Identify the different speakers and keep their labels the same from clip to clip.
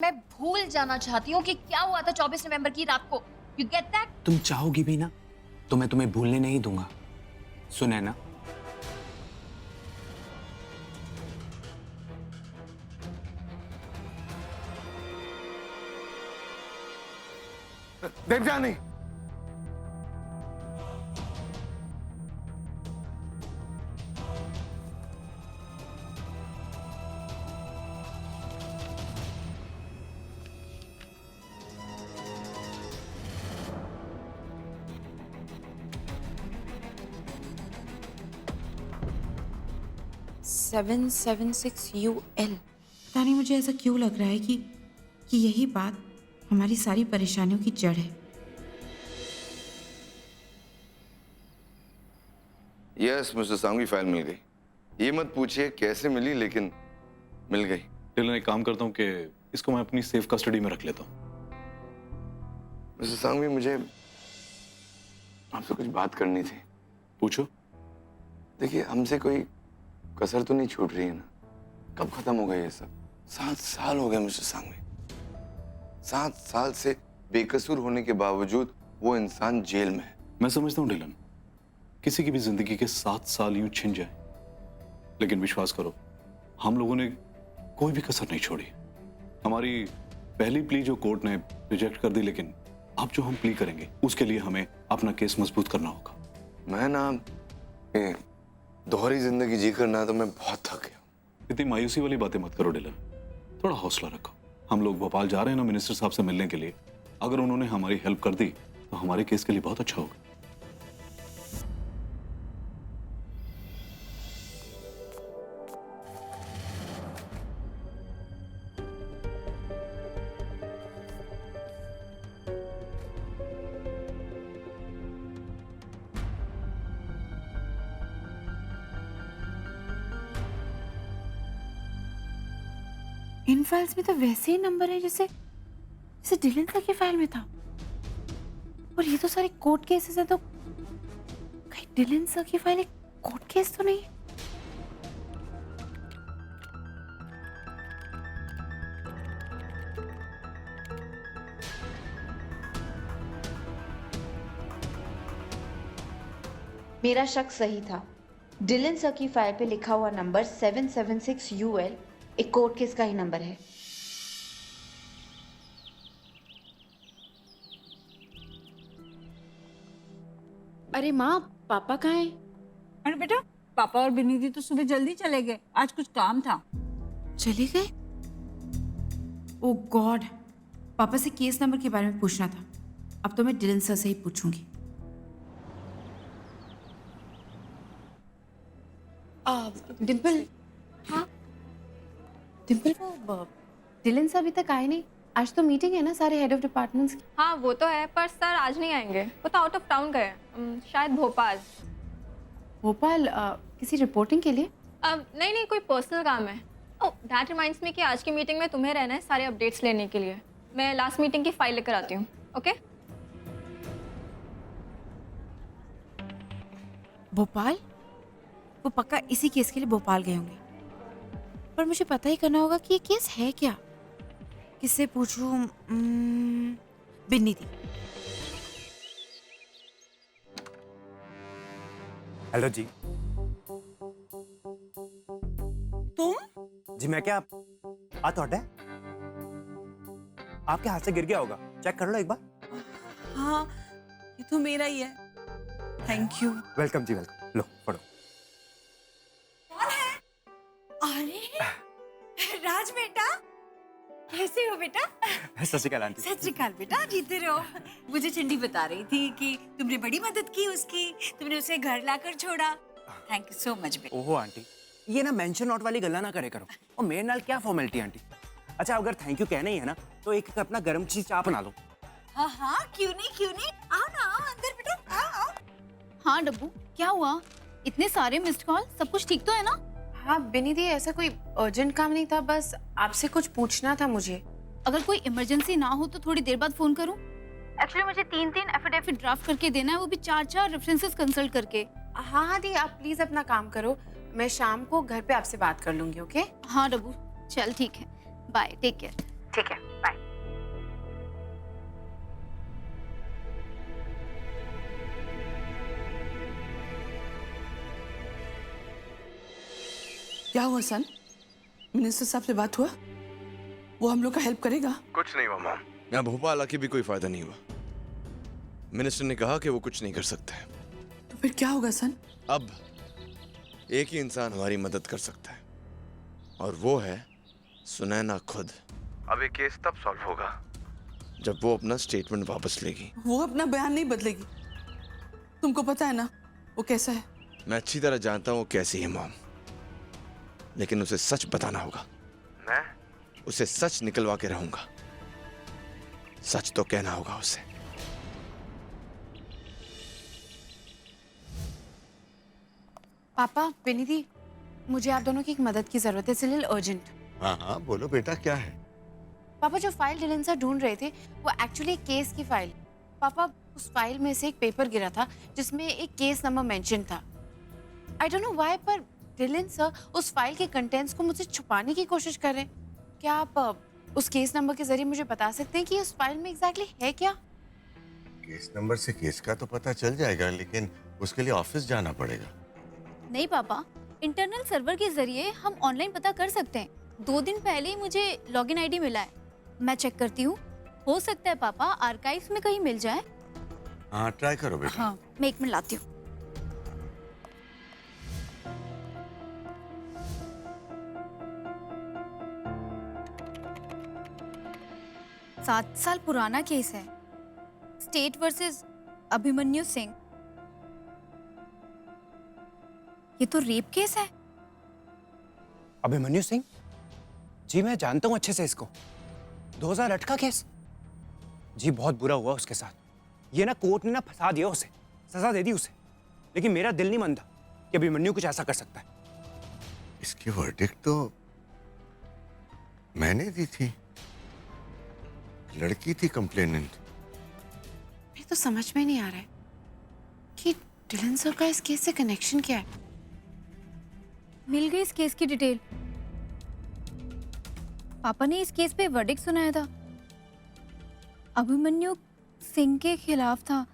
Speaker 1: मैं भूल जाना चाहती हूँ कि क्या हुआ था 24 नवंबर की रात को। You get that?
Speaker 2: तुम चाहोगी भी ना तो मैं तुम्हें भूलने नहीं दूंगा, सुने ना।
Speaker 3: Devjani,
Speaker 4: seven 776UL। पता नहीं मुझे ऐसा क्यों लग रहा है कि यही बात हमारी सारी परेशानियों की जड़ है।
Speaker 3: यस मिस्टर सांघवी, फाइल मिल गई। ये मत पूछिए कैसे मिली, लेकिन मिल गई।
Speaker 5: डिलन, एक काम करता हूँ कि इसको मैं अपनी सेफ कस्टडी में रख लेता हूँ।
Speaker 3: मिस्टर सांघवी, मुझे आपसे कुछ बात करनी थी।
Speaker 5: पूछो।
Speaker 3: देखिए, हमसे कोई कसर तो नहीं छूट रही है ना? कब खत्म हो गया ये सब? 7 साल हो गए मिस्टर सांघवी। 7 साल से बेकसूर होने के बावजूद वो इंसान जेल में है।
Speaker 5: मैं समझता हूँ डिलन, किसी की भी जिंदगी के 7 साल यूं छिन जाए, लेकिन विश्वास करो, हम लोगों ने कोई भी कसर नहीं छोड़ी। हमारी पहली प्ली जो कोर्ट ने रिजेक्ट कर दी, लेकिन अब जो हम प्ली करेंगे उसके लिए हमें अपना केस मजबूत करना होगा।
Speaker 3: मैं ना ये दोहरी जिंदगी जीकर ना तो मैं बहुत थक गया।
Speaker 5: इतनी मायूसी वाली बातें मत करो डिलन, थोड़ा हौसला रखो। हम लोग भोपाल जा रहे हैं ना मिनिस्टर साहब से मिलने के लिए। अगर उन्होंने हमारी हेल्प कर दी तो हमारे केस के लिए बहुत अच्छा होगा।
Speaker 4: इन फाइल्स में तो वैसे ही नंबर है जैसे जैसे डिलन सर की फाइल में था। और ये तो सारे कोर्ट केसेस है, तो कहीं डिलन सर की फाइल एक कोर्ट केस तो नहीं है?
Speaker 6: मेरा शक सही था। डिलन सर की फाइल पे लिखा हुआ नंबर 776UL एक कोर्ट केस का ही नंबर है।
Speaker 4: अरे माँ, पापा कहाँ हैं?
Speaker 7: अरे बेटा, पापा और बिन्नी दी तो सुबह जल्दी चले गए, आज कुछ काम था।
Speaker 4: चले गए? ओ गॉड, पापा से केस नंबर के बारे में पूछना था। अब तो मैं डिलन सर से ही पूछूंगी। डिम्पल। हाँ डिम्पल, वो डिलन सर अभी तक आए नहीं। आज तो मीटिंग है ना सारे हेड ऑफ डिपार्टमेंट्स की।
Speaker 8: हाँ वो तो है, पर सर आज नहीं आएंगे। वो तो आउट ऑफ टाउन गए हैं, शायद भोपाल।
Speaker 4: भोपाल किसी रिपोर्टिंग के लिए?
Speaker 8: नहीं नहीं, कोई पर्सनल काम है। ओह दैट रिमाइंड्स मी कि आज की मीटिंग में तुम्हें रहना है सारे अपडेट्स लेने के लिए। मैं लास्ट मीटिंग की फाइल लेकर आती हूँ। ओके?
Speaker 4: भोपाल? वो पक्का इसी केस के लिए भोपाल गए होंगे। पर मुझे पता ही करना होगा कि ये केस है क्या। किससे पूछूं? बिन्नी दी।
Speaker 9: हेलो जी।
Speaker 7: तुम?
Speaker 9: जी मैं क्या आ तो हटा आपके हाथ से गिर गया होगा, चेक कर लो एक बार।
Speaker 7: हाँ, ये तो मेरा ही है। Thank you.
Speaker 9: वेलकम जी, वेलकम। लो पढ़ो।
Speaker 7: अरे राज बेटा, कैसे हो बेटा?
Speaker 9: सत श्री अकाल आंटी।
Speaker 7: सत श्री अकाल बेटा, जीते रहो। मुझे चिंडी बता रही थी कि तुमने बड़ी मदद की उसकी, तुमने उसे घर लाकर छोड़ा। थैंक यू सो मच बेटा।
Speaker 9: ओहो आंटी, ये ना मेंशन नोट वाली गल्ला ना करे करो। और मेरे नाल क्या फॉर्मेलिटी आंटी। अच्छा अगर थैंक यू कहना ही है ना तो एक अपना गरम चीज चाय बना लो।
Speaker 7: हाँ हाँ, क्यों नहीं। आओ ना, आओ अंदर बेटा, आओ।
Speaker 1: हाँ डब्बू, क्या हुआ? इतने सारे मिस्ड कॉल, सब कुछ ठीक तो है ना?
Speaker 4: हाँ बिन्नी दी, ऐसा कोई अर्जेंट काम नहीं था, बस आपसे कुछ पूछना था मुझे।
Speaker 1: अगर कोई इमरजेंसी ना हो तो थोड़ी देर बाद फोन करूं? एक्चुअली मुझे 3 एफिडेविट ड्राफ्ट करके देना है, वो भी 4 रेफरेंसेस कंसल्ट करके।
Speaker 4: हाँ दी, आप प्लीज अपना काम करो, मैं शाम को घर पे आपसे बात कर लूंगी। ओके?
Speaker 1: हाँ डब्बू, चल ठीक है, बाय, टेक केयर।
Speaker 4: ठीक है, बाय।
Speaker 10: क्या हुआ सन? मिनिस्टर साहब से बात हुआ? वो हम लोग का हेल्प करेगा?
Speaker 3: कुछ नहीं हुआ मॉम। यहाँ भोपाल आके भी कोई फायदा नहीं हुआ। मिनिस्टर ने कहा कि वो कुछ नहीं कर सकते।
Speaker 10: तो फिर क्या होगा सन?
Speaker 3: अब एक ही इंसान हमारी मदद कर सकता है और वो है सुनैना खुद। अब ये केस तब सॉल्व होगा जब वो अपना स्टेटमेंट वापस लेगी।
Speaker 10: वो अपना बयान नहीं बदलेगी। तुमको पता है ना वो कैसा है?
Speaker 3: मैं अच्छी तरह जानता हूँ वो कैसी है मॉम, लेकिन उसे सच बताना होगा। मैं उसे सच निकलवा के रहूंगा। सच तो कहना होगा उसे।
Speaker 4: पापा, विनिधि, मुझे आप दोनों की एक मदद की जरूरत है, इट्स अ लिटिल अर्जेंट।
Speaker 11: हाँ हाँ बोलो बेटा, क्या है?
Speaker 4: पापा, जो फाइल डिलन सर ढूंढ रहे थे वो एक्चुअली एक केस की फाइल। पापा, उस फाइल में से एक पेपर गिरा था जिसमें एक केस नंबर मेंशन था। आई डोंट नो व्हाई, पर डिलन सर उस फाइल के कंटेंट्स को मुझसे छुपाने की कोशिश कर रहे हैं। क्या आप उस केस नंबर के जरिए मुझे बता सकते हैं कि उस फाइल में एग्जैक्टली है क्या?
Speaker 11: केस नंबर से केस का तो पता चल जाएगा, लेकिन उसके लिए ऑफिस जाना पड़ेगा।
Speaker 1: नहीं पापा, इंटरनल सर्वर के जरिए हम ऑनलाइन पता कर सकते हैं। 2 दिन पहले ही मुझे लॉगिन आईडी मिला है, मैं चेक करती हूँ। हो सकता है पापा आर्काइव्स में कहीं मिल जाए।
Speaker 11: हाँ ट्राई करो बेटा।
Speaker 1: हाँ, मैं 1 मिनट लाती हूँ। सात साल पुराना केस है, स्टेट वर्सेस अभिमन्यु सिंह। ये तो रेप केस है।
Speaker 9: अभिमन्यु सिंह? जी मैं जानता हूं अच्छे से इसको। 2008 का केस। जी बहुत बुरा हुआ उसके साथ। ये ना कोर्ट ने ना फंसा दिया उसे, सजा दे दी उसे। लेकिन मेरा दिल नहीं मानता कि अभिमन्यु कुछ ऐसा कर सकता है।
Speaker 11: इसकी वर्डिक्ट तो मैंने दी थी। लड़की थी कंप्लेनेंट।
Speaker 4: मुझे तो समझ में नहीं आ रहा है कि डिलन सर का इस केस से कनेक्शन क्या है।
Speaker 1: मिल गई इस केस की डिटेल। पापा ने इस केस पे वर्डिक्ट सुनाया था, अभिमन्यु सिंह के खिलाफ था।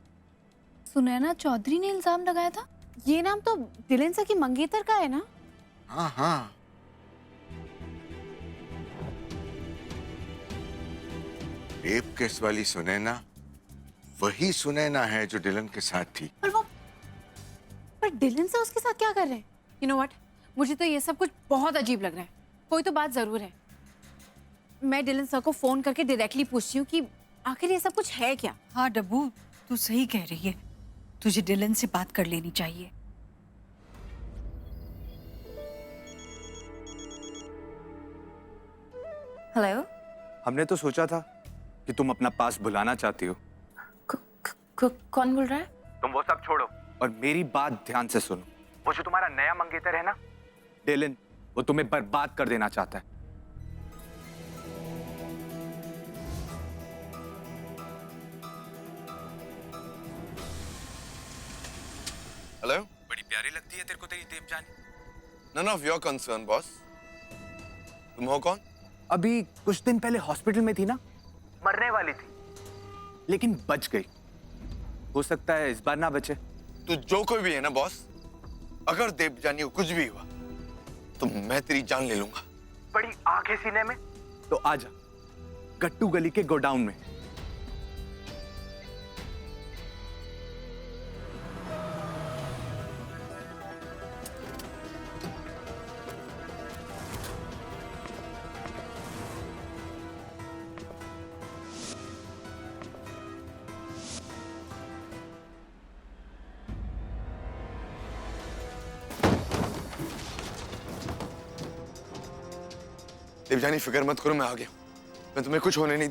Speaker 1: सुनैना चौधरी ने इल्जाम लगाया था।
Speaker 4: ये नाम तो डिलन सर की मंगेतर का है ना?
Speaker 11: हाँ हाँ, रेप केस वाली सुनैना वही सुनैना है जो डिलन के साथ थी।
Speaker 4: पर डिलन सर उसके साथ क्या कर रहे हैं? यू नो व्हाट, मुझे तो ये सब कुछ बहुत अजीब लग रहा है। कोई तो बात जरूर है। मैं डिलन सर को फोन करके डायरेक्टली पूछती हूँ कि आखिर ये सब कुछ है क्या।
Speaker 7: हाँ डब्बू, तू सही कह रही है। तुझे डिलन से बात कर लेनी चाहिए।
Speaker 4: हेलो।
Speaker 2: हमने तो सोचा था कि तुम अपना पास भुलाना चाहती हो।
Speaker 4: कौन बोल रहा है?
Speaker 2: तुम वो सब छोड़ो और मेरी बात ध्यान से सुनो। वो जो तुम्हारा नया मंगेतर है ना, डिलन, वो तुम्हें बर्बाद कर देना चाहता है।
Speaker 3: हेलो।
Speaker 2: बड़ी प्यारी लगती है तेरे को तेरी Devjani.
Speaker 3: None of your concern boss. तुम हो कौन?
Speaker 2: अभी कुछ दिन पहले हॉस्पिटल में थी ना, मरने वाली थी, लेकिन बच गई। हो सकता है इस बार ना बचे।
Speaker 3: तू जो कोई भी है ना बॉस, अगर देवजानी को कुछ भी हुआ तो मैं तेरी जान ले लूंगा।
Speaker 2: बड़ी आंखें सीने में तो आजा कट्टू गली के गोडाउन में।
Speaker 3: देवजानी फिक्र मत करो, मैं आ गया। मैं तुम्हें कुछ होने नहीं।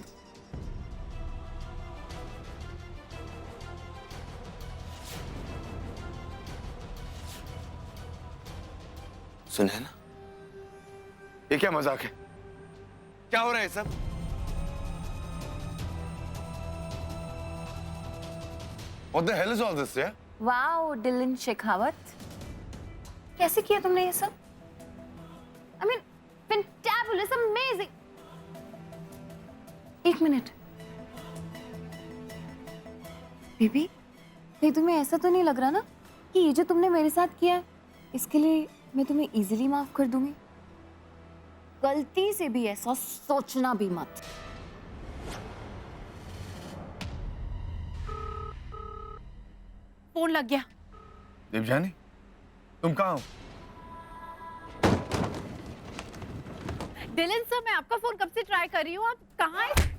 Speaker 3: सुने ना, ये क्या मजाक है? क्या हो रहा है सब? What the hell is all this, yeah?
Speaker 4: Wow Dylan Shekhawat, कैसे किया तुमने ये सब? I mean, fantabulous, amazing. एक मिनट बेबी, कहीं तुम्हें ऐसा तो नहीं लग रहा ना कि ये जो तुमने मेरे साथ किया है इसके लिए मैं तुम्हें इजीली माफ कर दूंगी? गलती से भी ऐसा सोचना भी मत।
Speaker 1: फोन लग गया।
Speaker 11: देवजानी, तुम कहाँ हो?
Speaker 1: डिलन सर, मैं आपका फोन कब से ट्राई कर रही हूँ, आप कहाँ हैं?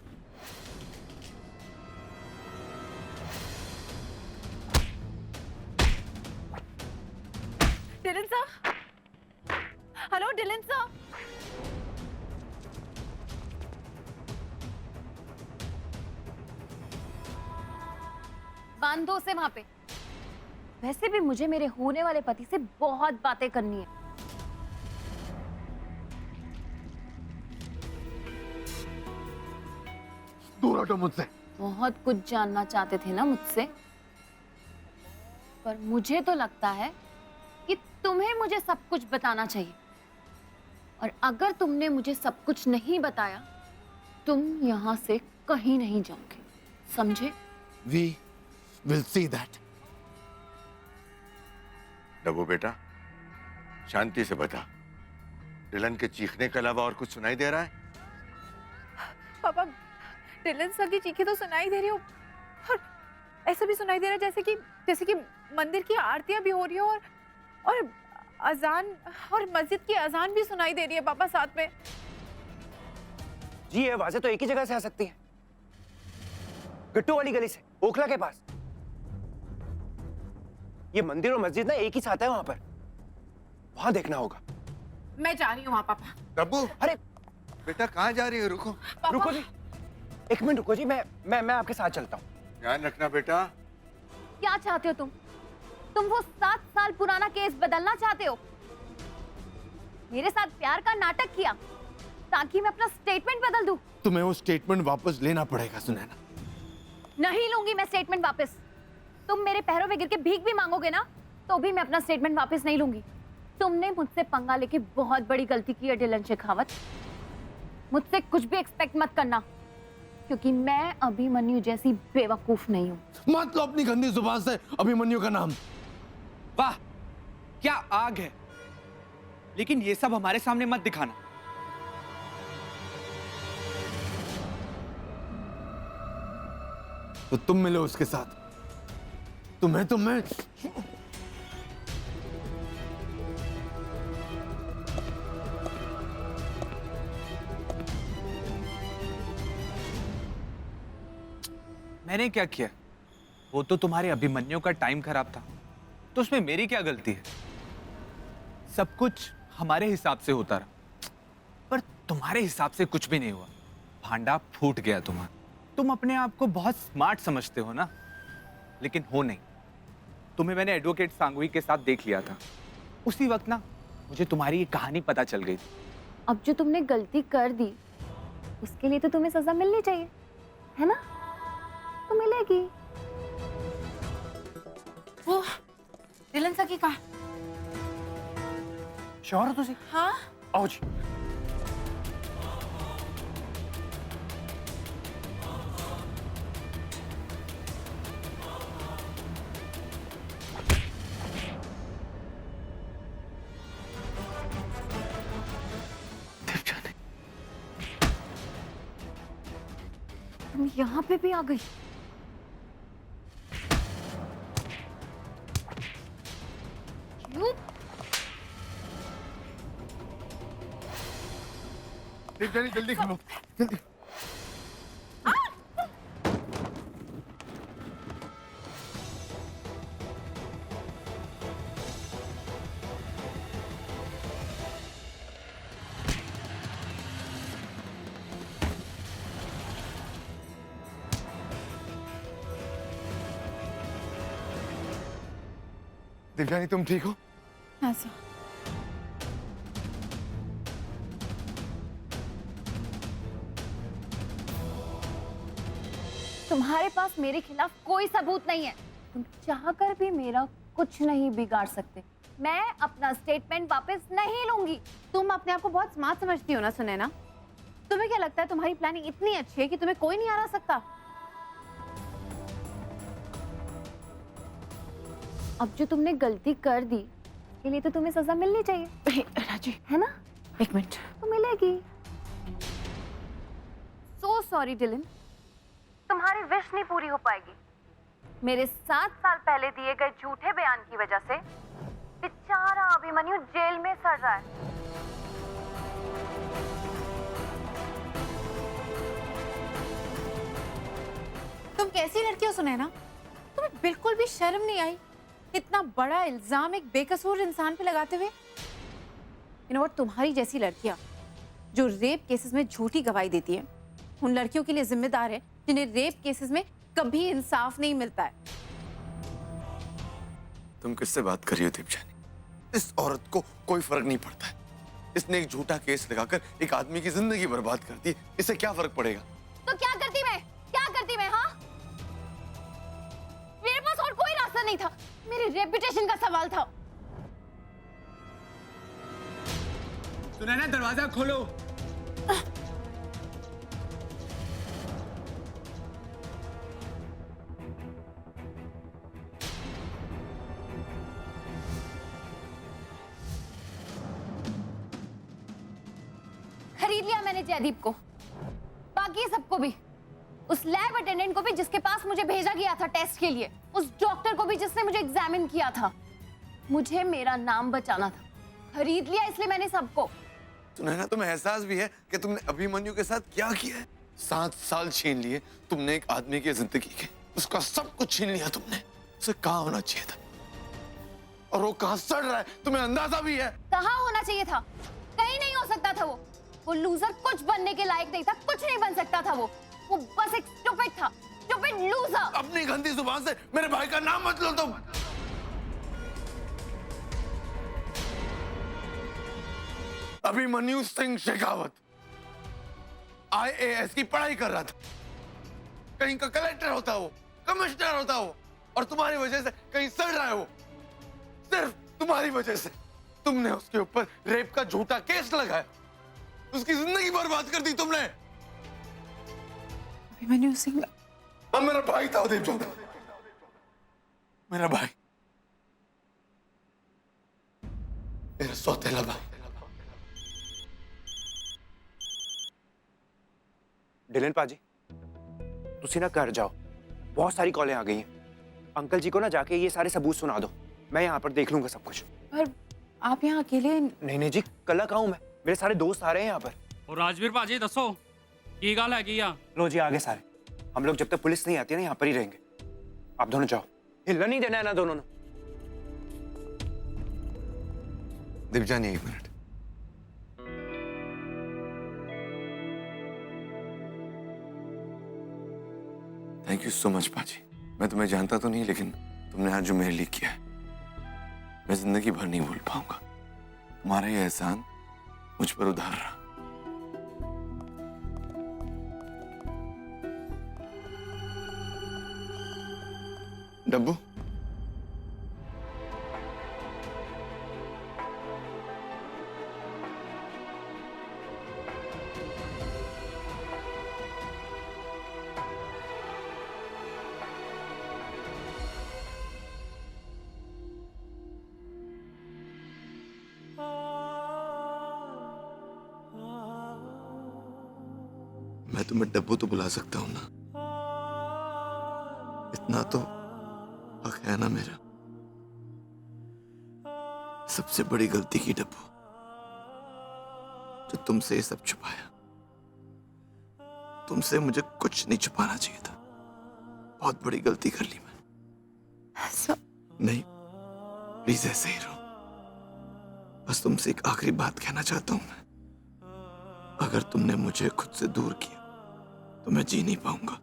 Speaker 1: Dylan sir, hello Dylan sir.
Speaker 4: बांध दो उसे वहां पे। वैसे भी मुझे मेरे होने वाले पति से बहुत बातें करनी है।
Speaker 11: दूर हटो मुझसे।
Speaker 4: बहुत कुछ जानना चाहते थे ना मुझसे, पर मुझे तो लगता है कि तुम्हें मुझे सब कुछ बताना चाहिए, और अगर तुमने मुझे सब कुछ नहीं बताया तुम यहाँ से कहीं नहीं जाओगे, समझे?
Speaker 11: We will see that. डब्बू बेटा, शांति से बता, डिलन के चीखने के अलावा और कुछ सुनाई दे रहा है?
Speaker 1: पापा, डिलन सर की चीखें तो सुनाई दे रही हो, और ऐसा भी सुनाई दे रहा है जैसे कि मंदिर की आरतियां भी हो रही हो, और अजान और मस्जिद की अजान भी सुनाई दे रही है पापा साथ में।
Speaker 9: जी ये आवाजें तो एक ही जगह से आ सकती हैं, गट्टू वाली गली से, ओखला के पास। ये मंदिर और मस्जिद ना एक ही साथ है वहां पर, वहां देखना होगा।
Speaker 1: मैं जा रही हूँ वहां पापा।
Speaker 11: डब्बू,
Speaker 9: अरे
Speaker 11: बेटा कहाँ जा रही है? रुको।
Speaker 9: रुको जी, एक मिनट रुको जी, मैं आपके साथ चलता हूँ।
Speaker 11: ध्यान रखना बेटा।
Speaker 4: क्या चाहते हो तुम वो 7 साल पुराना केस बदलना चाहते हो? मेरे साथ प्यार का नाटक किया ताकि मैं अपना स्टेटमेंट बदल दूं।
Speaker 11: तुम्हें वो स्टेटमेंट वापस लेना पड़ेगा सुनैना।
Speaker 4: नहीं लूंगी मैं स्टेटमेंट वापस। तुम मेरे पैरों में गिर के भीख भी मांगोगे ना तो भी मैं अपना स्टेटमेंट वापस नहीं लूंगी। तुमने मुझसे पंगा लेके बहुत बड़ी गलती की है डिलन शेखावत। मुझसे कुछ भी एक्सपेक्ट मत करना, क्योंकि मैं अभिमन्यु जैसी बेवकूफ नहीं हूँ।
Speaker 11: मत लो अपनी गंदी जुबान से अभिमन्यु का नाम।
Speaker 2: वाह, क्या आग है, लेकिन ये सब हमारे सामने मत दिखाना।
Speaker 11: तो तुम मिलो उसके साथ, तुम्हें
Speaker 2: मैंने क्या किया? वो तो तुम्हारे अभिमन्यु का टाइम खराब था, तो उसमें मेरी क्या गलती है? सब कुछ हमारे हिसाब से होता रहा, पर तुम्हारे हिसाब से कुछ भी नहीं हुआ। भांडा फूट गया तुम्हारा। तुम अपने आप को बहुत स्मार्ट समझते हो ना, लेकिन हो नहीं। तुम्हें मैंने एडवोकेट सांगवी के साथ देख लिया था, उसी वक्त ना मुझे तुम्हारी ये कहानी पता चल गई थी।
Speaker 4: अब जो तुमने गलती कर दी उसके लिए तो तुम्हें सजा मिलनी चाहिए, है ना? तो मिलेगी।
Speaker 1: वो डिलन सर की कहा?
Speaker 9: श्योर हो तुसी?
Speaker 1: हाँ।
Speaker 9: आओ जी।
Speaker 4: तुम यहाँ पे भी आ गई? क्यों?
Speaker 11: जल्दी खोलो, जल्दी। देवजानी तुम ठीक हो?
Speaker 1: हाँ सर।
Speaker 4: तुम्हारे पास मेरे खिलाफ कोई सबूत नहीं है। तुम चाहकर भी मेरा कुछ नहीं बिगाड़ सकते। मैं अपना स्टेटमेंट वापस नहीं लूंगी।
Speaker 6: तुम अपने आप को बहुत स्मार्ट समझती हो ना सुनैना?
Speaker 1: तुम्हें क्या लगता है तुम्हारी प्लानिंग इतनी अच्छी है कि तुम्हें कोई नहीं हरा सकता? अब जो तुमने गलती कर दी इसके लिए तो तुम्हें सजा मिलनी चाहिए।
Speaker 4: राजी,
Speaker 1: है ना?
Speaker 4: एक मिनट।
Speaker 1: तो मिलेगी। सो सॉरी डिलन, तुम्हारी विश नहीं पूरी हो पाएगी। मेरे 7 साल पहले दिए गए झूठे बयान की वजह से बेचारा अभिमन्यु जेल में सड़ रहा है। तुम कैसी लड़की हो सुनैना? तुम्हें बिल्कुल भी शर्म नहीं आई इतना बड़ा इल्जाम एक बेकसूर इंसान पे लगाते हुए? यू नो व्हाट, तुम्हारी जैसी लड़कियां जो रेप केसेस में झूठी गवाही देती हैं उन लड़कियों के लिए जिम्मेदार है जिन्हें रेप केसेस में कभी इंसाफ नहीं मिलता है।
Speaker 3: तुम किससे बात कर रही हो दीपजानी? इस औरत को कोई फर्क नहीं पड़ता है। इसने एक झूठा केस लगाकर एक आदमी की जिंदगी बर्बाद कर दी। इससे क्या फर्क पड़ेगा?
Speaker 1: तो क्या करती मैं? क्या करती मैं? हाँ, मेरे पास और कोई रास्ता नहीं था। मेरी रेपुटेशन का सवाल था।
Speaker 2: सुनैना, दरवाजा खोलो।
Speaker 1: खरीद लिया मैंने जयदीप को, बाकी सबको भी, उस लैब अटेंडेंट को भी जिसके पास मुझे भेजा गया था टेस्ट के लिए, उस डॉक्टर को भी जिसने मुझे एग्जामिन किया था। मुझे मेरा नाम बचाना था, खरीद लिया इसलिए मैंने सबको।
Speaker 3: सुनैना, तुम्हें एहसास भी है कि तुमने अभिमन्यु के साथ क्या किया है? 7 साल छीन लिए तुमने एक आदमी की जिंदगी के, उसका सब कुछ छीन लिया तुमने। उसे कहाँ होना चाहिए था और वो कहाँ सड़ रहा है, तुम्हें अंदाजा भी है?
Speaker 1: कहाँ होना चाहिए था? कहीं नहीं हो सकता था। वो लूजर कुछ बनने के लायक नहीं था, कुछ नहीं बन सकता था। वो बस एक स्टूपिड था, स्टूपिड लूजर।
Speaker 3: अपनी गंदी जुबान से मेरे भाई का नाम मत लो तुम। अभिमन्यु सिंह शेखावत IAS की पढ़ाई कर रहा था, कहीं का कलेक्टर होता वो, कमिश्नर होता वो, और तुम्हारी वजह से कहीं सड़ रहा है वो। सिर्फ तुम्हारी वजह से तुमने उसके ऊपर रेप का झूठा केस लगाया, उसकी जिंदगी बर्बाद कर दी तुमने।
Speaker 4: अभिमन्यु सिंह
Speaker 3: अब मेरा भाई था देवजानी, मेरा भाई, मेरा सौतेला भाई।
Speaker 9: डिलन पाजी, तुसी ना घर जाओ, बहुत सारी कॉलें आ गई हैं। अंकल जी को ना जाके ये सारे सबूत सुना दो, मैं यहाँ पर देख लूंगा सब कुछ।
Speaker 4: पर आप यहाँ अकेले?
Speaker 9: नहीं जी, कल का हूँ मैं, मेरे सारे दोस्त आ रहे हैं यहाँ पर।
Speaker 12: और राजवीर पाजी दसो की गल है?
Speaker 9: लो जी, आगे सारे। हम लोग जब तक पुलिस नहीं आती है ना यहाँ पर ही रहेंगे। आप दोनों जाओ, हिलना नहीं देना है ना दोनों ने।
Speaker 3: देवजानी, एक minute. Thank you so much पाजी। मैं तुम्हें जानता तो नहीं, लेकिन तुमने आज जो मेरे लिए किया है मैं जिंदगी भर नहीं भूल पाऊंगा। तुम्हारा ये एहसान मुझ पर उधार रहा। डब्बू, मैं तुम्हें डब्बू तो बुला सकता हूं ना? इतना तो हक है ना मेरा। सबसे बड़ी गलती की डब्बू, जो तुमसे ये सब छुपाया। तुमसे मुझे कुछ नहीं छुपाना चाहिए था, बहुत बड़ी गलती कर ली मैंने। नहीं, प्लीज ऐसे ही रहो। बस तुमसे एक आखिरी बात कहना चाहता हूं मैं। अगर तुमने मुझे खुद से दूर किया तो मैं जी नहीं पाऊंगा,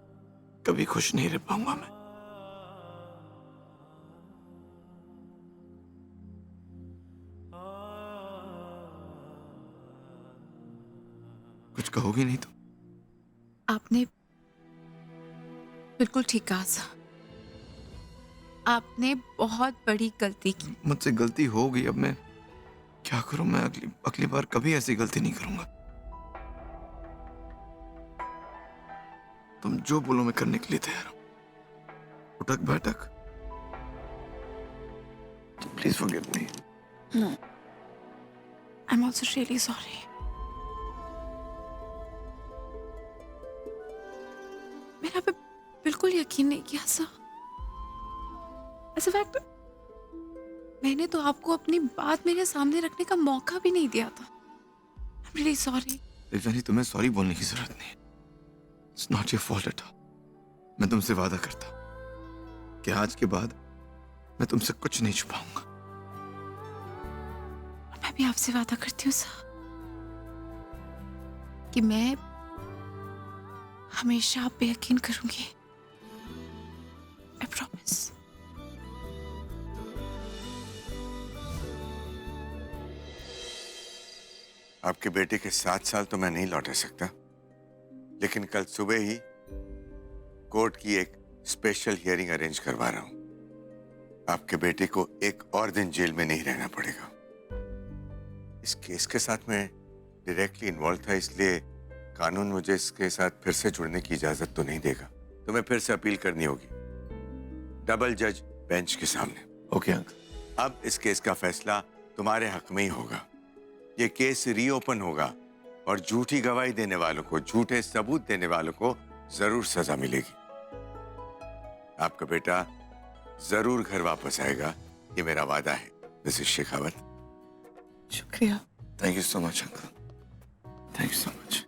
Speaker 3: कभी खुश नहीं रह पाऊंगा मैं। कुछ कहोगी नहीं तुम?
Speaker 4: आपने बिल्कुल ठीक कहा सर। आपने बहुत बड़ी गलती की।
Speaker 3: मुझसे गलती हो गई, अब मैं क्या करूं? मैं अगली बार कभी ऐसी गलती नहीं करूंगा। तुम जो बोलो मैं करने के लिए तैयार हूं। उठक बैठक। Please forgive me.
Speaker 10: No. I'm also really sorry. मेरा पे बिल्कुल यकीन नहीं किया सर। As a fact, मैंने तो आपको अपनी बात मेरे सामने रखने का मौका भी नहीं दिया था। I'm really sorry.
Speaker 3: देवयानी, तुम्हें सॉरी बोलने की जरूरत नहीं। It's not your fault at all. मैं तुमसे वादा करता हूं कि आज के बाद मैं तुमसे कुछ नहीं छुपाऊंगा।
Speaker 10: मैं भी आपसे वादा करती हूँ सर कि मैं हमेशा आप पे यकीन करूंगी। I promise.
Speaker 11: आपके बेटे के 7 साल तो मैं नहीं लौटा सकता, लेकिन कल सुबह ही कोर्ट की एक स्पेशल हियरिंग अरेंज करवा रहा हूं। आपके बेटे को एक और दिन जेल में नहीं रहना पड़ेगा। इस केस के साथ मैं डायरेक्टली इन्वॉल्व था, इसलिए कानून मुझे इसके साथ फिर से जुड़ने की इजाजत तो नहीं देगा। तुम्हें फिर से अपील करनी होगी डबल जज बेंच के सामने।
Speaker 3: Okay uncle.
Speaker 11: अब इस केस का फैसला तुम्हारे हक में ही होगा। ये केस रीओपन होगा और झूठी गवाही देने वालों को, झूठे सबूत देने वालों को जरूर सजा मिलेगी। आपका बेटा जरूर घर वापस आएगा, ये मेरा वादा है। मिसेस शेखावत।
Speaker 10: शुक्रिया।
Speaker 3: Thank you so much uncle. Thank you so much.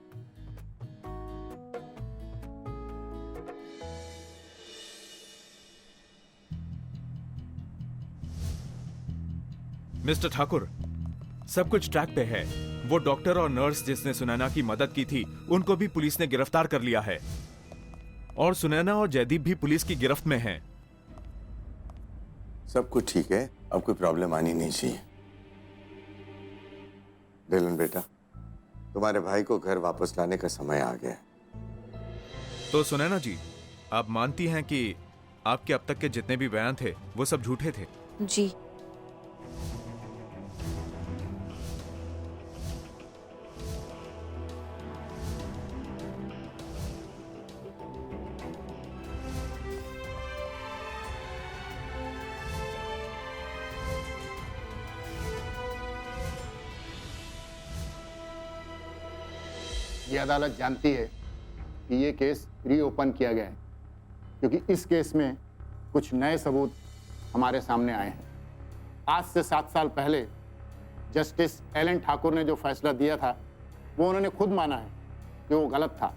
Speaker 13: Mister Thakur, सब कुछ ट्रैक पे है। वो डॉक्टर और नर्स जिसने सुनैना की मदद की थी, उनको भी पुलिस ने गिरफ्तार कर लिया है और सुनैना और जयदीप भी पुलिस की गिरफ्त में हैं।
Speaker 11: सब कुछ ठीक है, अब कोई प्रॉब्लम आनी नहीं चाहिए। डिलन बेटा, तुम्हारे भाई को घर वापस लाने का समय आ गया है।
Speaker 13: तो सुनैना जी, आप मानती हैं कि आपके अब तक के जितने भी बयान थे वो सब झूठे थे?
Speaker 4: जी।
Speaker 14: ये अदालत जानती है कि ये केस रीओपन किया गया है क्योंकि इस केस में कुछ नए सबूत हमारे सामने आए हैं। आज से 7 साल पहले जस्टिस एलन ठाकुर ने जो फैसला दिया था वो उन्होंने खुद माना है कि वो गलत था,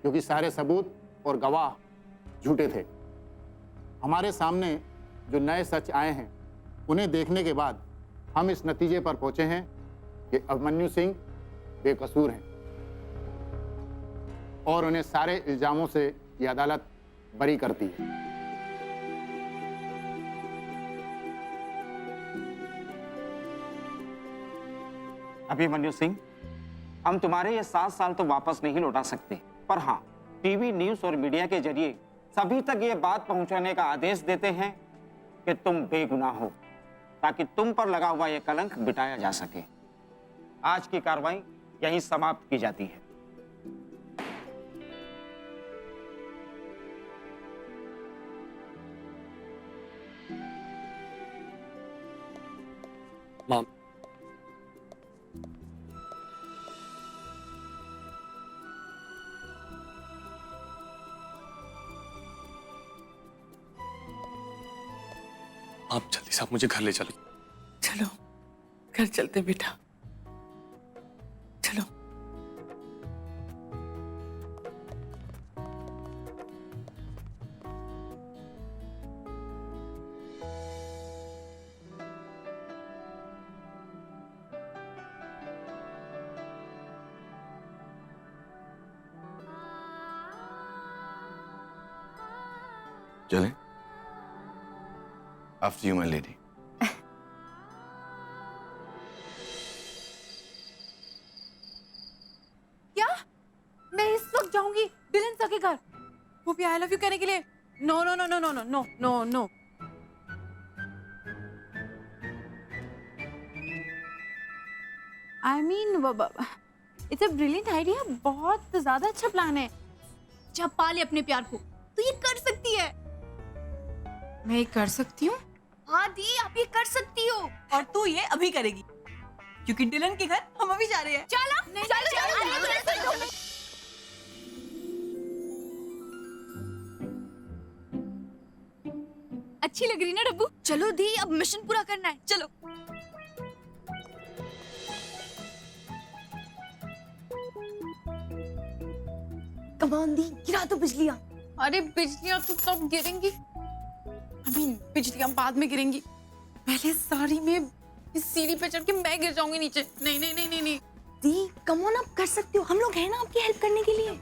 Speaker 14: क्योंकि सारे सबूत और गवाह झूठे थे। हमारे सामने जो नए सच आए हैं उन्हें देखने के बाद हम इस नतीजे पर पहुंचे हैं कि अभिमन्यु सिंह बेकसूर हैं और उन्हें सारे इल्जामों से ये अदालत बरी करती है।
Speaker 9: अभिमन्यु सिंह, हम तुम्हारे ये 7 साल तो वापस नहीं लौटा सकते, पर हाँ, टीवी न्यूज़ और मीडिया के जरिए सभी तक ये बात पहुंचाने का आदेश देते हैं कि तुम बेगुनाह हो, ताकि तुम पर लगा हुआ ये कलंक मिटाया जा सके। आज की कार्रवाई यहीं समाप्त की जाती है।
Speaker 12: माम,
Speaker 15: आप जल्दी से आप मुझे घर ले चलो।
Speaker 10: चलो घर चलते बेटा, चलो।
Speaker 3: चलें? After you, my lady.
Speaker 4: क्या? मैं इस वक्त जाऊंगी डिलन सर के घर, वो भी आई लव यू कहने के लिए? No no no no no no no no no. I mean it's a brilliant idea, बहुत ज्यादा अच्छा प्लान है।
Speaker 7: चुपचाप पाले अपने प्यार को। तू ये कर सकती है।
Speaker 10: मैं ये कर सकती हूँ?
Speaker 7: हाँ दी, आप ये कर सकती हो।
Speaker 16: और तू ये अभी करेगी, क्योंकि डिलन के घर हम अभी जा रहे हैं।
Speaker 7: चलो चलो। अच्छी लग रही ना डब्बू? चलो दी, अब मिशन पूरा करना है, चलो। कमान दी, गिरा दो बिजलियां।
Speaker 10: अरे बिजलियां तो कब गिरेंगी? अभी बिजलियां बाद में गिरेंगी, पहले साड़ी में इस सीढ़ी पे चढ़ के मैं गिर जाऊंगी नीचे। नहीं नहीं नहीं नहीं नहीं।
Speaker 7: दी कम ऑन, आप कर सकती हो, हम लोग हैं ना आपकी हेल्प करने के लिए।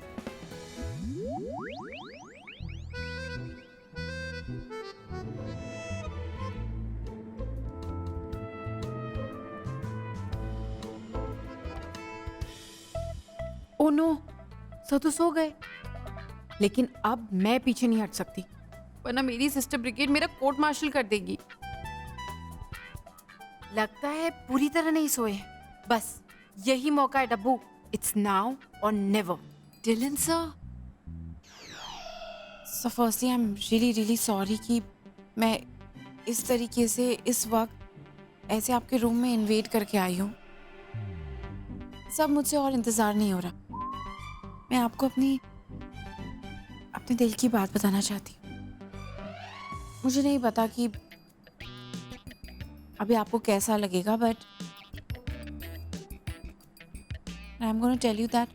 Speaker 10: ओ नो, सब तो सो गए। लेकिन अब मैं पीछे नहीं हट सकती, वरना मेरी सिस्टर ब्रिगेड मेरा कोर्ट मार्शल कर देगी। लगता है पूरी तरह नहीं सोए। बस यही मौका है Dabbu. It's now or never. Dylan sir, so firstly I am really really sorry कि मैं इस तरीके से इस वक्त ऐसे आपके रूम में इन्वेट करके आई हूँ। सब मुझसे और इंतजार नहीं हो रहा। मैं आपको अपने दिल की बात बताना चाहती हूँ। मुझे नहीं पता कि अभी आपको कैसा लगेगा, but I am gonna tell you that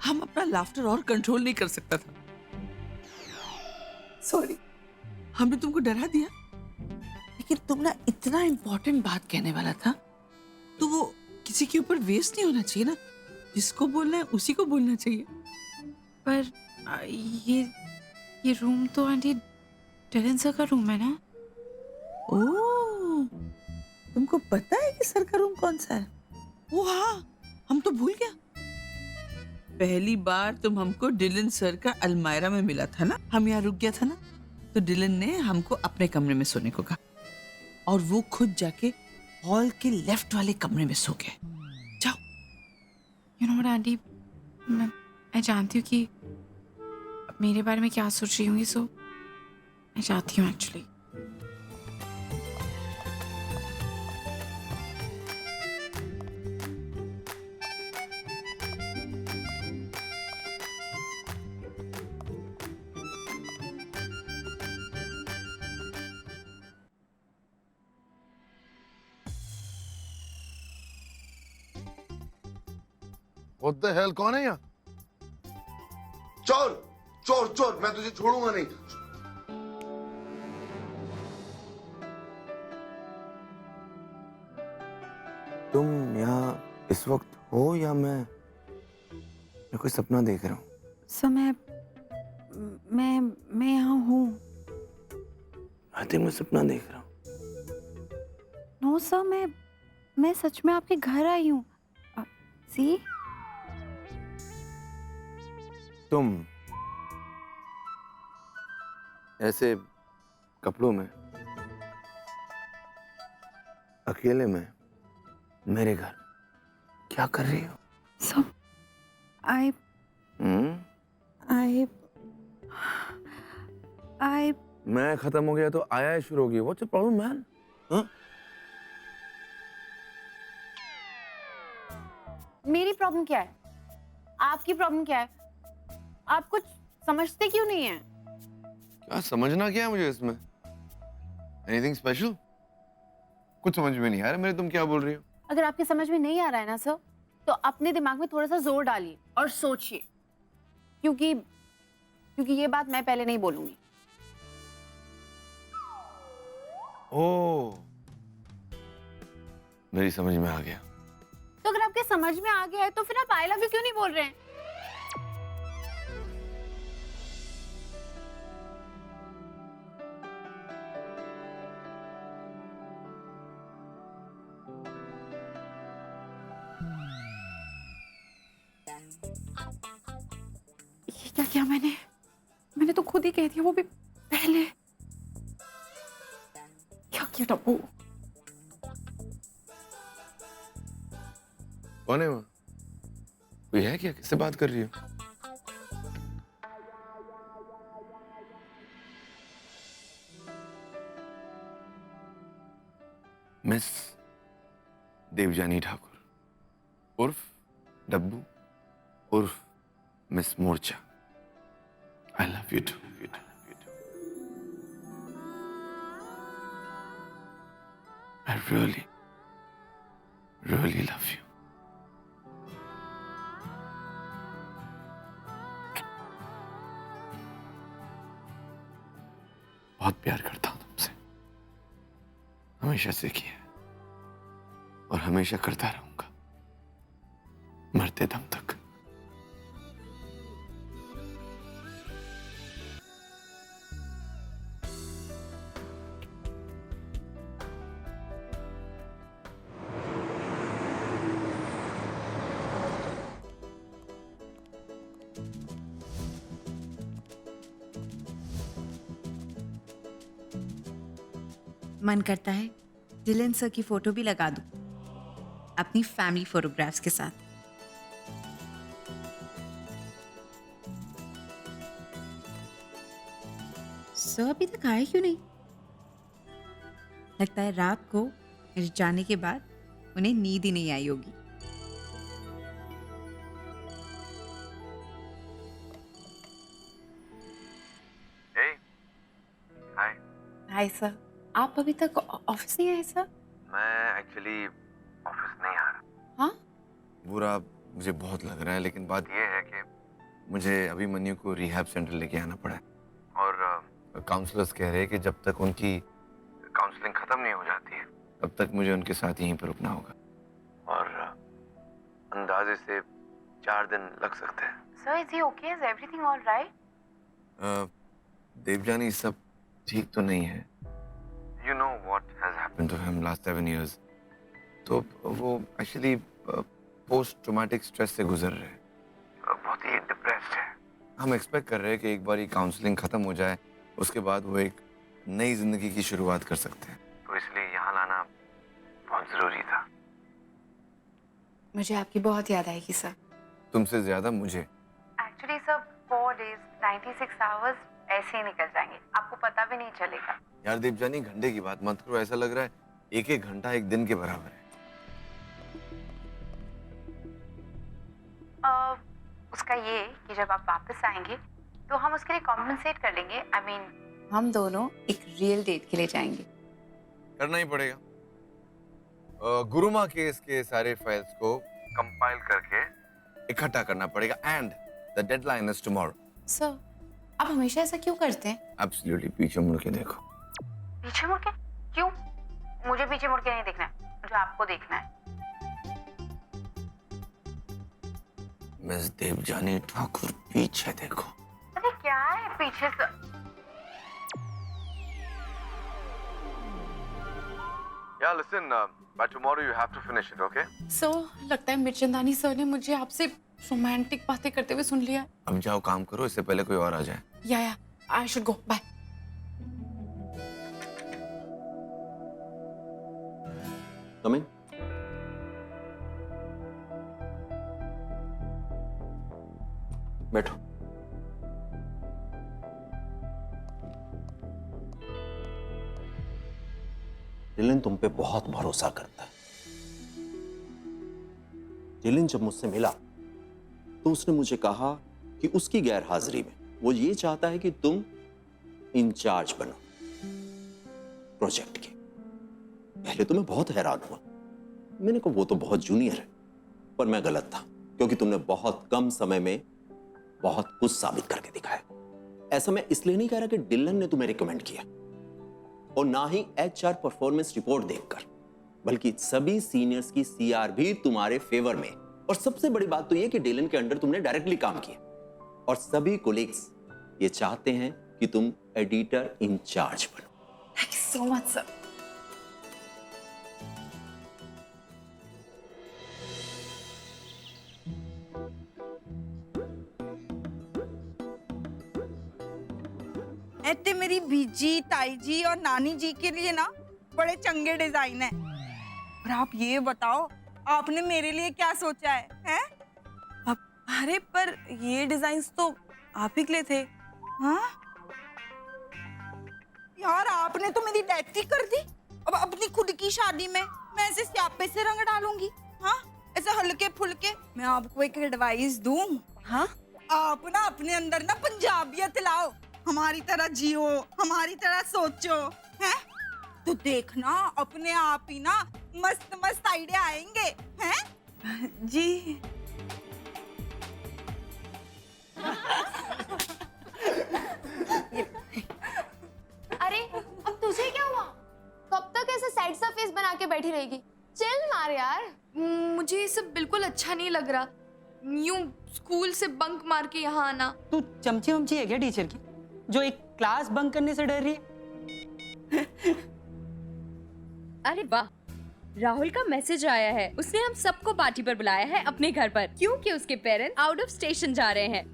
Speaker 16: हम अपना लाफ्टर और कंट्रोल नहीं कर सकता था। सॉरी, हमने तुमको डरा दिया। लेकिन तुम ना इतना इम्पोर्टेंट बात कहने वाला था, तो वो किसी के ऊपर वेस्ट नहीं होना चाहिए ना। जिसको बोलना है उसी को बोलना चाहिए।
Speaker 10: पर ये रूम तो आंटी डिलन सर का रूम है ना?
Speaker 16: ओह, तुमको पता है कि सर का रूम कौन सा है? ओ हाँ, हम तो भूल गया। पहली बार तुम हमको डिलन सर का अलमायरा में मिला था ना, हम यहाँ रुक गया था ना, तो डिलन ने हमको अपने कमरे में सोने को कहा और वो खुद जाके हॉल के लेफ्ट वाले कमरे में सो गए। जाओ।
Speaker 10: यू नो व्हाट आंटी, मैं जानती हूँ कि मेरे बारे में क्या सोच रही होंगी, सो मैं चाहती हूँ एक्चुअली।
Speaker 3: What the hell, कौन है यहाँ? चोर चोर चोर, मैं तुझे छोड़ूंगा नहीं। तुम यहाँ इस वक्त हो या मैं कोई सपना देख रहा हूँ?
Speaker 10: सर मैं यहाँ हूँ।
Speaker 3: आई थिंक मैं सपना देख रहा हूँ।
Speaker 10: नो सर, मैं सच में आपके घर आई हूँ। सी,
Speaker 3: तुम ऐसे कपड़ों में अकेले में मेरे घर क्या कर रही हो?
Speaker 10: सब I
Speaker 3: मैं खत्म हो गया तो आया शुरू हो गया। What's the problem, man? हाँ?
Speaker 1: मेरी प्रॉब्लम क्या है? आपकी प्रॉब्लम क्या है? आप कुछ समझते क्यों नहीं है?
Speaker 3: क्या समझना क्या है मुझे इसमें? Anything special? कुछ समझ में नहीं आ रहा मेरे, तुम क्या बोल रही हो?
Speaker 1: अगर आपके समझ में नहीं आ रहा है ना सर, तो अपने दिमाग में थोड़ा सा जोर डालिए और सोचिए, क्योंकि ये बात मैं पहले नहीं बोलूंगी।
Speaker 3: ओह, मेरी समझ में आ गया।
Speaker 1: तो अगर आपके समझ में आ गया है तो फिर आप आई लव यू क्यों नहीं बोल रहे हैं?
Speaker 10: ये क्या किया मैंने तो खुद ही कह दिया, वो भी पहले। क्या किया टप्पू?
Speaker 3: कौन है वहाँ? कोई है क्या? किससे बात कर रही हो? मिस देवजानी ठाकुर उर्फ डब्बू उर्फ miss Morcha. I love you too. I really, really love you. बहुत प्यार करता हूं तुमसे, हमेशा से किया है और हमेशा करता रहूंगा, मरते दम तक।
Speaker 6: मन करता है डिलन सर की फोटो भी लगा दूं अपनी फैमिली फोटोग्राफ्स के साथ। सर अभी तक आए क्यों नहीं? लगता है रात को मेरे जाने के बाद उन्हें नींद ही नहीं आई होगी।
Speaker 3: हाय।
Speaker 4: हाय सर, आप अभी तक ऑफिस नहीं आए सर?
Speaker 3: मैं एक्चुअली ऑफिस नहीं आ रहा।
Speaker 4: हाँ?
Speaker 3: बुरा मुझे बहुत लग रहा है, लेकिन बात यह है कि मुझे अभिमन्यु को रिहैब सेंटर लेके आना पड़ा है और काउंसलर्स कह रहे हैं कि जब तक उनकी काउंसलिंग खत्म नहीं हो जाती है तब तक मुझे उनके साथ यहीं पर रुकना होगा और अंदाजे से 4 दिन लग सकते हैं।
Speaker 4: Sir is he okay? Is everything all right?
Speaker 3: Devjani सब ठीक तो नहीं है। You know what has happened to him last 7 years. तो वो एक्चुअली पोस्ट ट्रॉमेटिक स्ट्रेस से गुजर रहे हैं, बहुत ही डिप्रेस्ड है। हम एक्सपेक्ट कर रहे हैं कि एक बार ये काउंसलिंग खत्म हो जाए उसके बाद वो एक नई जिंदगी की शुरुआत कर सकते हैं, तो इसलिए यहाँ लाना बहुत जरूरी था।
Speaker 4: मुझे आपकी बहुत याद आएगी सर।
Speaker 3: तुमसे ज्यादा मुझे।
Speaker 4: एक्चुअली सर 4 days 96 hours ऐसे ही निकल जाएंगे, आपको पता भी नहीं चलेगा।
Speaker 3: यार देवजानी, घंटे की बात मत करो, ऐसा लग रहा है एक घंटा एक दिन के बराबर है।
Speaker 4: उसका ये कि जब आप वापस आएंगे तो हम उसके लिए कॉम्पनसेट कर लेंगे। I mean, हम दोनों एक रियल डेट के लिए जाएंगे।
Speaker 3: करना ही पड़ेगा। गुरुमा केस के सारे फाइल्स को कंपाइल करके इकट्ठा करना पड़ेगा and the deadline is tomorrow.
Speaker 4: Sir आप हमेशा ऐसा क्यों करते हैं?
Speaker 3: एब्सोल्युटली, पीछे मुड़ के देखो।
Speaker 4: पीछे मुड़ के? क्यों? मुझे पीछे मुड़ के नहीं देखना है, मुझे आपको देखना है।
Speaker 3: मिस देवजानी ठाकुर, पीछे देखो।
Speaker 4: अरे क्या है पीछे से?
Speaker 3: Yeah, listen, by tomorrow you have to finish it, okay?
Speaker 10: Sir लगता है मिर्चंदानी सर ने मुझे आपसे रोमांटिक बातें करते हुए सुन लिया।
Speaker 3: अब जाओ काम करो, इससे पहले कोई और आ जाए।
Speaker 10: या I should go, bye.
Speaker 17: Come in. बैठो। डिलन तुम पे बहुत भरोसा करता है। डिलन जब मुझसे मिला तो उसने मुझे कहा कि उसकी गैर हाजिरी में वो ये चाहता है कि तुम इंचार्ज बनो प्रोजेक्ट के। पहले तो मैं बहुत हैरान हुआ, मैंने कहा वो तो बहुत जूनियर है, पर मैं गलत था क्योंकि तुमने बहुत कम समय में बहुत कुछ साबित करके दिखाया। ऐसा मैं इसलिए नहीं कह रहा कि डिलन ने तुम्हें रिकमेंड किया और ना ही एचआर परफॉर्मेंस रिपोर्ट देखकर, बल्कि सभी सीनियर्स की सीआर भी तुम्हारे फेवर में। और सबसे बड़ी बात तो यह कि डिलन के अंडर तुमने डायरेक्टली काम किया और सभी कोलीग्स ये चाहते हैं कि तुम एडिटर इंचार्ज बनो।
Speaker 10: Thank you so much sir.
Speaker 18: ऐते मेरी बीजी, ताई जी और नानी जी के लिए ना बड़े चंगे डिजाइन है। और आप ये बताओ, आपने मेरे लिए क्या सोचा है, हैं?
Speaker 19: अरे पर ये डिजाइन्स तो आप ही के लिए थे।
Speaker 18: हाँ यार, आपने तो मेरी डेथ ही कर दी। अब अपनी खुद की शादी में मैं ऐसे स्यापे से रंग डालूंगी? हाँ, ऐसे हल्के फुल्के। मैं आपको एक एडवाइस दूं। हाँ, आप ना अपने अंदर ना पंजाबियत लाओ, हमारी तरह जियो, हमारी तरह सोचो, हैं? तो देखना अपने आप ही ना मस्त मस्त आइडिया आएंगे, हैं?
Speaker 19: जी।
Speaker 20: अरे अब तुझे क्या हुआ? कब तक ऐसे सैड सा फेस बना के बैठी रहेगी? चिल मार यार।
Speaker 10: मुझे ये सब बिल्कुल अच्छा नहीं लग रहा, यूं स्कूल से बंक मार के यहाँ आना।
Speaker 21: तू चमची वमची है क्या टीचर की, जो एक क्लास बंक करने से डर रही है?
Speaker 22: अरे वाह, राहुल का मैसेज आया है। उसने हम सबको पार्टी पर बुलाया है अपने घर पर, क्योंकि उसके पेरेंट्स आउट ऑफ स्टेशन जा रहे हैं।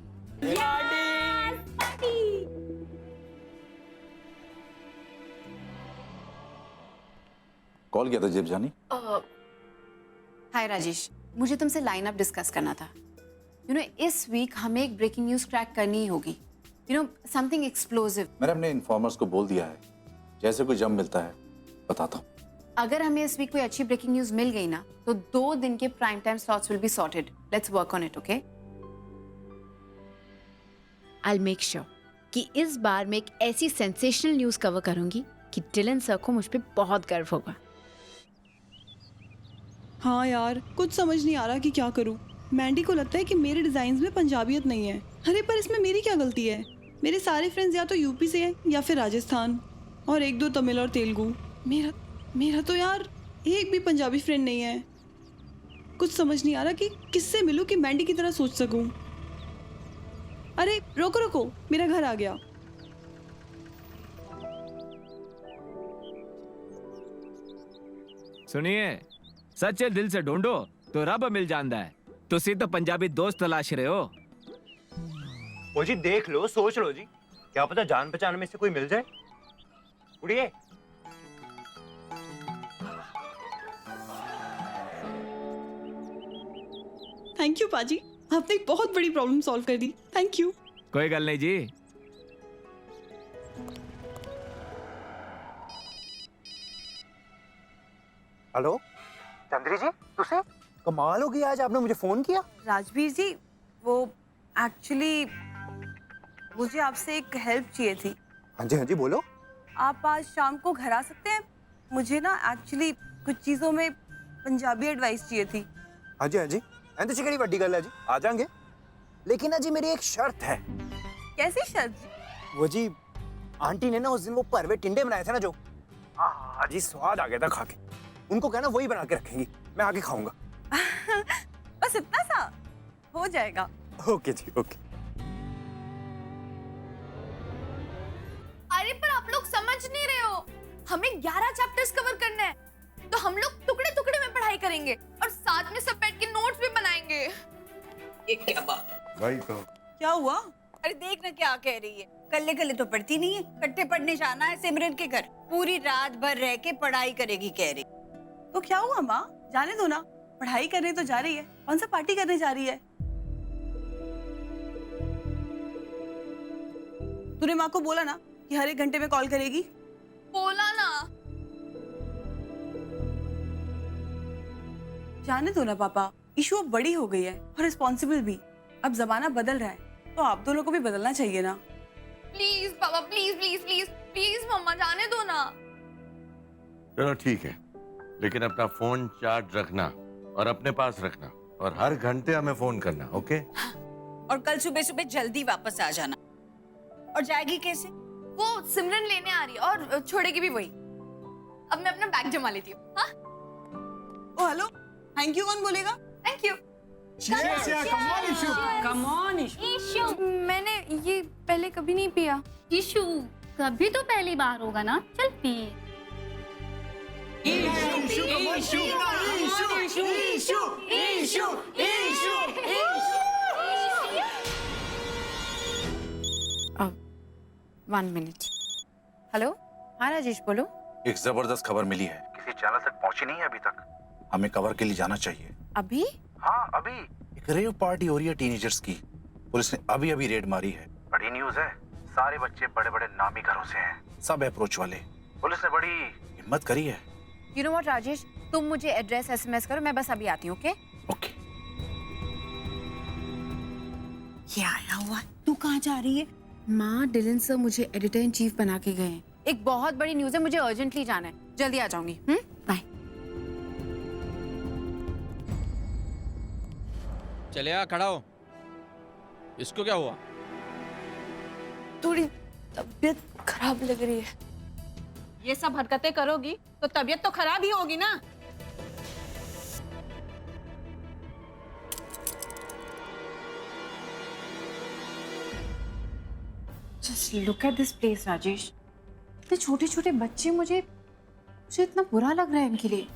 Speaker 5: कॉल किया था जेब जानी?
Speaker 4: हाय राजेश, मुझे तुमसे लाइन अप डिस्कस करना था। इस वीक हमें एक ब्रेकिंग न्यूज क्रैक करनी ही होगी। Something explosive.
Speaker 5: मैंने अपने इन्फॉर्मर्स को बोल दिया है, जैसे कोई जम मिलता है बताता हूँ।
Speaker 4: अगर हमें इस वीक कोई अच्छी ब्रेकिंग न्यूज मिल गई ना, तो 2 दिन के prime time slots will be sorted. Let's work on it, okay?
Speaker 23: I will make sure कि इस बार मैं एक ऐसी सेंसेशनल न्यूज कवर करूंगी कि डिलन सर को मुझ पे बहुत गर्व होगा।
Speaker 24: हाँ यार, कुछ समझ नहीं आ रहा कि क्या करूं। मैंडी को लगता है कि मेरे डिजाइन्स में पंजाबियत नहीं है। अरे पर इसमें मेरी क्या गलती है? मेरे सारे फ्रेंड्स या तो यूपी से हैं या फिर राजस्थान, और 1-2 तमिल और तेलुगु। मेरा तो यार एक भी पंजाबी फ्रेंड नहीं है। कुछ समझ नहीं आ रहा कि किससे मिलूं कि मैंडी की तरह सोच सकूं। अरे रोको, मेरा घर आ गया।
Speaker 25: सुनिए, सच्चे दिल से ढूंढो तो रब मिल जाता है। तुसी तो पंजाबी दोस्त तलाश रहे हो।
Speaker 9: ओ जी देख लो, सोच लो जी, क्या पता जान पहचान में से कोई मिल जाए। उड़िए।
Speaker 24: थैंक यू पाजी, आपने एक बहुत बड़ी प्रॉब्लम सॉल्व कर दी। Thank you.
Speaker 25: कोई गल नहीं जी।
Speaker 9: हेलो चंद्री जी, तुसे कमाल हो गई, आज आपने मुझे फोन किया।
Speaker 19: राजवीर जी, वो एक्चुअली मुझे आपसे एक हेल्प चाहिए थी।
Speaker 9: हाँ जी बोलो।
Speaker 19: आप आज शाम को घर आ सकते हैं? मुझे ना एक्चुअली कुछ चीज़ों में पंजाबी एडवाइस चाहिए थी।
Speaker 9: हाँ जी एंड चिकड़ी बड़ी गल है जी, आ जाएंगे। लेकिन जी मेरी एक शर्त है।
Speaker 19: कैसी शर्त?
Speaker 9: वो जी आंटी ने ना उस दिन वो परवे टिंडे बनाए थे ना, जो आज ही स्वाद आ गया था खा के। उनको कहना वही बना के रखेंगी, मैं आके खाऊंगा।
Speaker 19: बस इतना सा हो जाएगा।
Speaker 9: ओके जी, ओके।
Speaker 20: अरे पर आप लोग समझ नहीं रहे हो, हमें 11 चैप्टर्स कवर करना है, तो हम लोग टुकड़े टुकड़े में पढ़ाई करेंगे और साथ में सब बैठ के नोट्स भी बनाएंगे।
Speaker 16: ये क्या बात?
Speaker 11: भाई तो
Speaker 16: क्या हुआ? अरे देख ना क्या कह रही है। कल्ले कल्ले तो पढ़ती नहीं है, कट्टे पढ़ने जाना है सिमरन के घर। पूरी रात भर रह के पढ़ाई करेगी कह रही।
Speaker 19: तो क्या हुआ माँ, जाने दो ना, पढ़ाई करने तो जा रही है। कौन सा पार्टी करने जा रही है? तूने माँ को बोला ना कि हर 1 घंटे में कॉल करेगी?
Speaker 20: बोला ना।
Speaker 19: जाने दो ना पापा, इशू अब बड़ी हो गई है और रिस्पॉन्सिबल भी। अब जमाना बदल रहा है, तो आप दोनों को भी बदलना चाहिए ना।
Speaker 20: प्लीज पापा, प्लीज प्लीज प्लीज प्लीज मम्मा, जाने दो ना।
Speaker 11: चलो ठीक है, लेकिन अपना फोन चार्ज रखना और अपने पास रखना, और हर घंटे हमें फोन करना, ओके?
Speaker 16: और कल सुबह सुबह जल्दी वापस आ जाना। और जाएगी कैसे?
Speaker 20: वो सिमरन लेने आ रही है और छोड़ेगी भी वही। अब मैं अपना बैग जमा लेती हूँ। हाँ?
Speaker 19: ओ हेलो, थैंक यू कौन बोलेगा?
Speaker 20: Thank you.
Speaker 21: Come on issue.
Speaker 8: मैंने ये पहले कभी नहीं पिया।
Speaker 26: इशू कभी तो पहली बार होगा ना, चल पी।
Speaker 4: One minute. हेलो, हाँ राजेश बोलो।
Speaker 5: एक जबरदस्त खबर मिली है।
Speaker 27: किसी चैनल तक पहुंची नहीं है अभी तक।
Speaker 2: हमें कवर के लिए जाना चाहिए।
Speaker 1: अभी?
Speaker 2: हाँ अभी। एक रेव पार्टी हो रही है टीनेजर्स की। पुलिस ने अभी अभी रेड मारी है। बड़ी न्यूज है। सारे बच्चे बड़े बड़े नामी घरों से हैं, सब अप्रोच वाले। पुलिस ने बड़ी हिम्मत करी है।
Speaker 1: यू नो व्हाट राजेश, तुम मुझे एड्रेस SMS करो, मैं बस अभी आती हूँ। ओके?
Speaker 4: ये आया हुआ। तू कहाँ जा रही है? माँ, डिलन सर मुझे एडिटर इन चीफ बना के गए हैं।
Speaker 1: एक बहुत बड़ी न्यूज़ है, मुझे अर्जेंटली जाना है, जल्दी आ जाऊंगी। बाय।
Speaker 7: चले आ, खड़ा हो। इसको क्या हुआ?
Speaker 20: थोड़ी तबीयत खराब लग रही है।
Speaker 1: ये सब हरकतें करोगी तो तबीयत तो खराब ही होगी ना।
Speaker 4: Just look at this place, Rajesh. इतने छोटे छोटे बच्चे, मुझे इतना बुरा लग रहा है इनके लिए।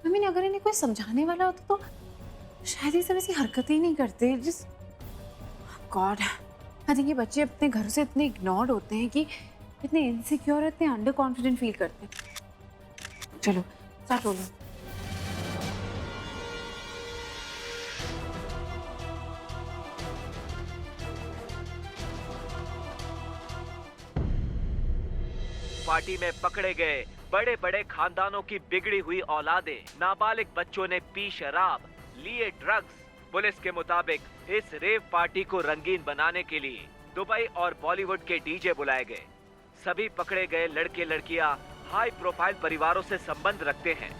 Speaker 4: I mean, अगर इन्हें कोई समझाने वाला होता तो शायद ये सब ऐसी हरकतें ही नहीं करते। Just God, I think ये बच्चे अपने घर से इतने इग्नोर्ड होते हैं कि इतने इनसिक्योर, इतने अंडर कॉन्फिडेंट फील करते हैं। चलो स्टार्ट हो लो।
Speaker 25: पार्टी में पकड़े गए बड़े बड़े खानदानों की बिगड़ी हुई औलादें, नाबालिग बच्चों ने पी शराब, लिए ड्रग्स। पुलिस के मुताबिक इस रेव पार्टी को रंगीन बनाने के लिए दुबई और बॉलीवुड के डीजे बुलाए गए। सभी पकड़े गए लड़के लड़कियां हाई प्रोफाइल परिवारों से संबंध रखते हैं।